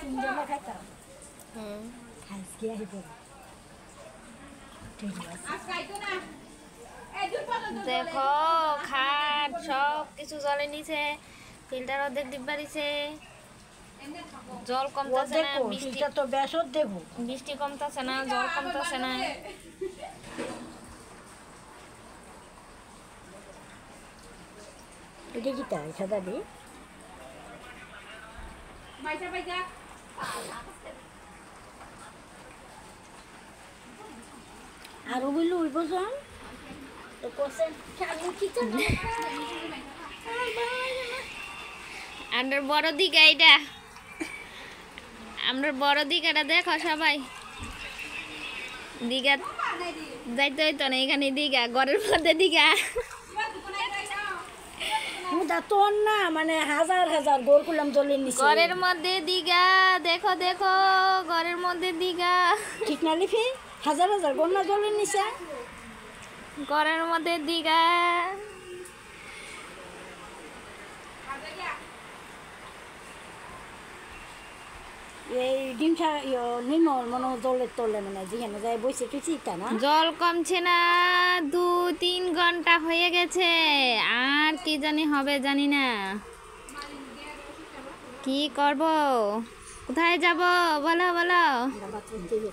তিনজনে খাইতাম আজকে আইব দেখো খাট সব কিছু জলে নিছে ফিল্টার অর্ধেক ডিব্বা দিছে জল কমতাছে না বৃষ্টি তো বেশত দেব বৃষ্টি কমতাছে না জল কমতাছে না এটা কি তাই সাদা দি বাইজা বাইজা আর বললো ওই বছর তো কোসেন চালু কি তো আমরা বড় দিঘা এটা আমরা বড় দিঘাটা দেখো সবাই দিঘা যাইতে হইতো না এখানে দিঘা ঘরের মধ্যে দিঘা মুদা তোর না মানে হাজার হাজার গোর কুলাম জলের নিচে ঘরের মধ্যে দিঘা দেখো দেখো ঘরের মধ্যে দিঘা ঠিক না লিখি হাজার হাজার গোর না জলের নিচে ঘরের মধ্যে দিঘা এই ডিমটা নির্মল মনে জলের তলে মানে যেখানে যায় বসে টুচি তা না জল কমছে না 2-3 ঘন্টা হয়ে গেছে আর কি জানি হবে জানি না কি করব কোথায় যাব বলো বলো বাথরুম থেকে